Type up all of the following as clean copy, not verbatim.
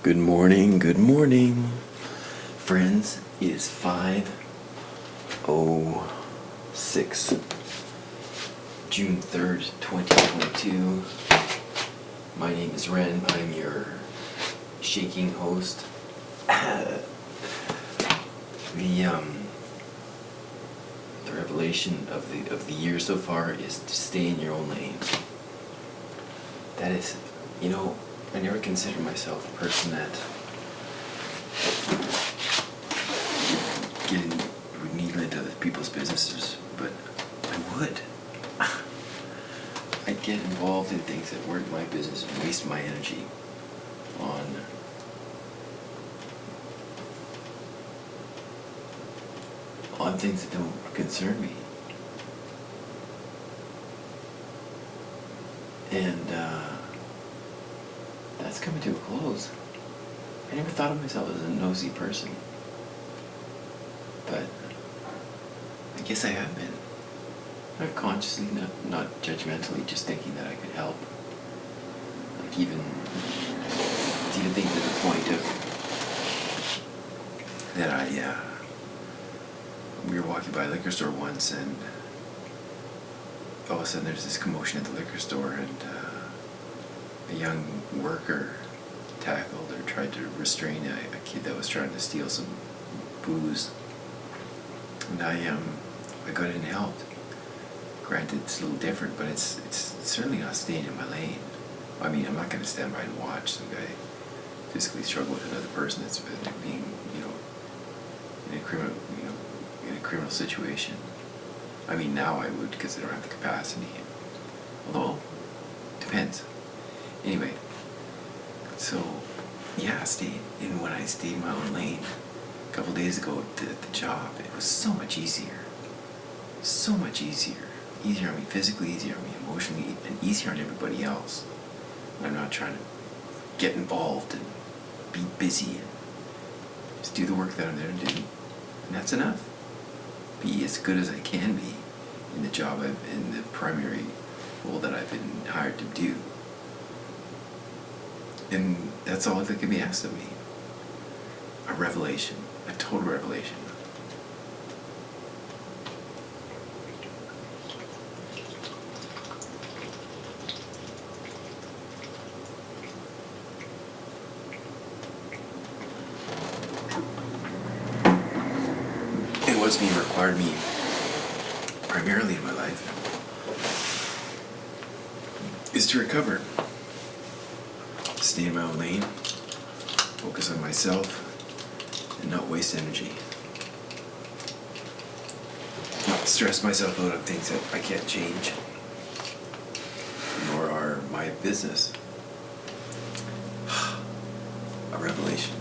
Good morning, friends. It is 5:06, June 3rd, 2022. My name is Ren. I'm your shaking host. The revelation of the year so far is to stay in your own lane. That is, I never considered myself a person that would needle into other people's businesses, but I would. I'd get involved in things that weren't my business and waste my energy on things that don't concern me. And that's coming to a close. I never thought of myself as a nosy person, but I guess I have been. Not consciously, not judgmentally, just thinking that I could help. Like even think to the point of that we were walking by a liquor store once, and all of a sudden there's this commotion at the liquor store, and a young worker tackled or tried to restrain a kid that was trying to steal some booze. And I got in and helped. Granted, it's a little different, but it's certainly not staying in my lane. I mean, I'm not going to stand by and watch some guy physically struggle with another person that's being, in a criminal situation. I mean, now I would, because I don't have the capacity. Although, depends. Anyway, so, yeah, when I stayed in my own lane a couple days ago at the job, it was so much easier. So much easier. Easier on me physically, easier on me emotionally, and easier on everybody else. I'm not trying to get involved and be busy and just do the work that I'm there to do. And that's enough. Be as good as I can be in the job in the primary role that I've been hired to do. And that's all that can be asked of me. A revelation. A total revelation. And what's being required of me primarily in my life is to recover. Stay in my own lane, focus on myself, and not waste energy. Not stress myself out on things that I can't change, nor are my business. A revelation.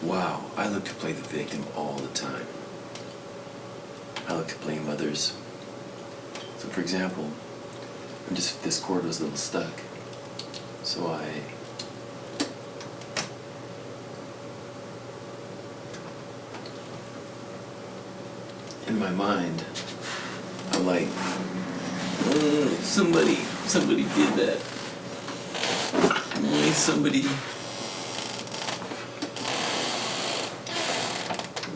wow, I look to play the victim all the time. I look to blame others. So for example, this chord was a little stuck. So in my mind, I'm like, somebody did that.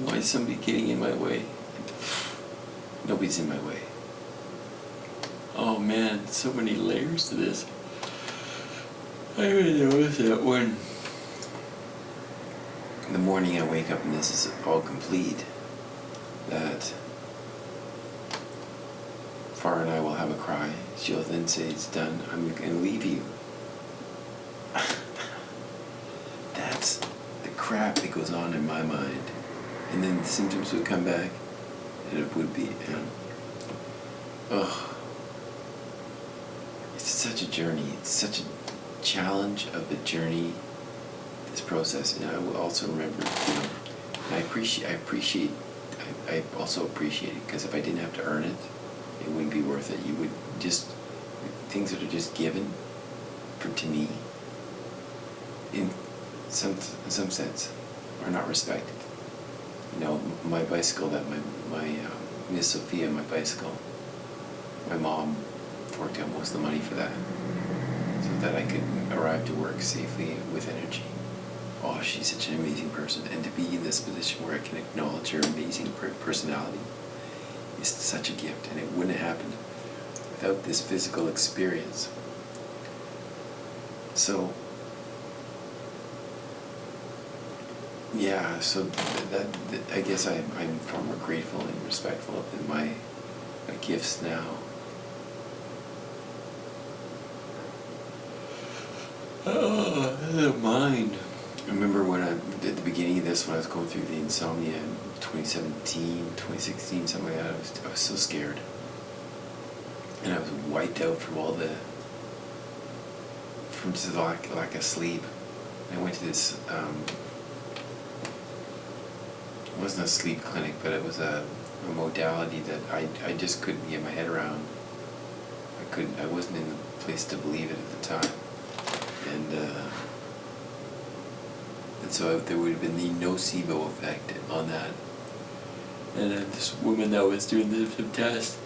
Why is somebody getting in my way? Nobody's in my way. Oh man, so many layers to this. I even noticed that when in the morning I wake up and this is all complete, that Farah and I will have a cry. She'll then say, it's done, I'm going to leave you. That's the crap that goes on in my mind. And then the symptoms would come back, and it would be, it's such a journey. It's such a challenge of a journey, this process. And I will also remember, I also appreciate it, because if I didn't have to earn it, it wouldn't be worth it. You would just, things that are just given to me, in some sense, are not respected. My bicycle, my Miss Sophia, my bicycle, my mom forked out most of the money for that, so that I could arrive to work safely with energy. Oh, she's such an amazing person, and to be in this position where I can acknowledge her amazing personality is such a gift, and it wouldn't have happened without this physical experience. So, yeah, so that I guess I'm far more grateful and respectful of my gifts now. Oh, the mind. I remember when at the beginning of this, when I was going through the insomnia in 2017, 2016, something like that, I was so scared. And I was wiped out from just the lack of sleep. And I went to this, it wasn't a sleep clinic, but it was a modality that I just couldn't get my head around. I wasn't in the place to believe it at the time. And so there would have been the nocebo effect on that. And then this woman that was doing the test,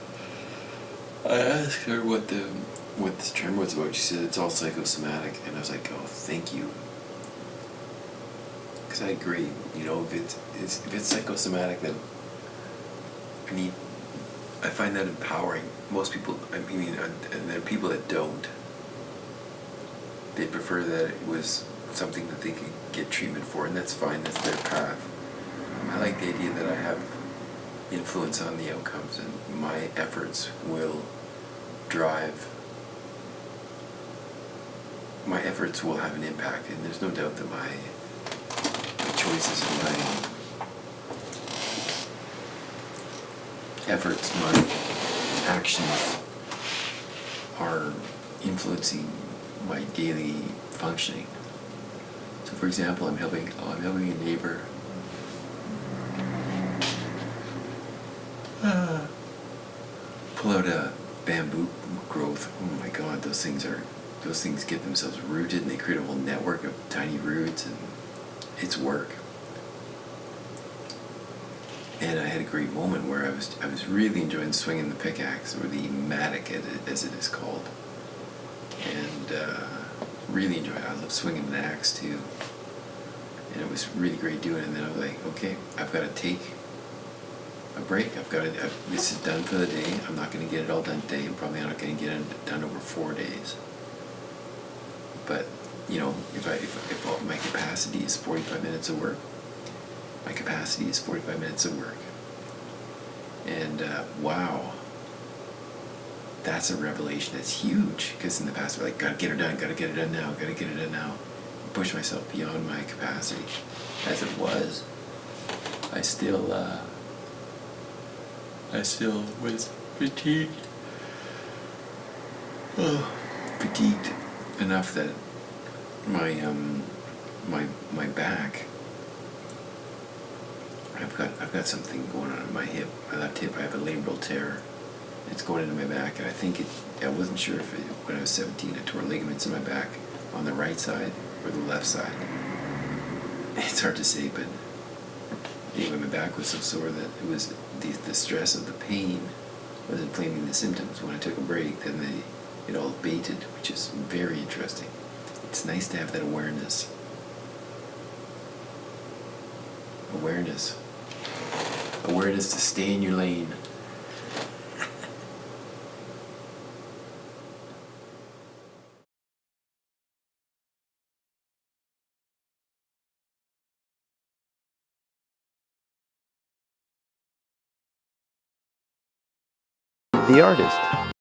I asked her what this term was about. She said it's all psychosomatic, and I was like, oh, thank you. Because I agree, if it's psychosomatic, then I find that empowering. Most people, and there are people that don't. They prefer that it was something that they could get treatment for, and that's fine, that's their path. I like the idea that I have influence on the outcomes, and my efforts will have an impact, and there's no doubt that my choices and my efforts, my actions are influencing my daily functioning. So for example, I'm helping a neighbor pull out a bamboo growth. Oh my God, those things get themselves rooted, and they create a whole network of tiny roots, and it's work. And I had a great moment where I was really enjoying swinging the pickaxe, or the mattock as it is called, and really enjoyed it. I love swinging an axe too, and it was really great doing it. And then I was like, okay, I've got to take a break. This is done for the day. I'm not going to get it all done today. I'm probably not going to get it done over 4 days. But if my capacity is 45 minutes of work, my capacity is 45 minutes of work. And wow, that's a revelation that's huge, because in the past we're like, gotta get it done now. Push myself beyond my capacity. As it was, I still was fatigued. Fatigued enough that my back I've got something going on in my hip, my left hip. I have a labral tear. It's going into my back, and I wasn't sure if when I was 17 I tore ligaments in my back on the right side or the left side. It's hard to say, but anyway, my back was so sore that it was the stress of the pain was inflaming the symptoms. When I took a break, then it all abated, which is very interesting. It's nice to have that awareness. Awareness to stay in your lane. The artist.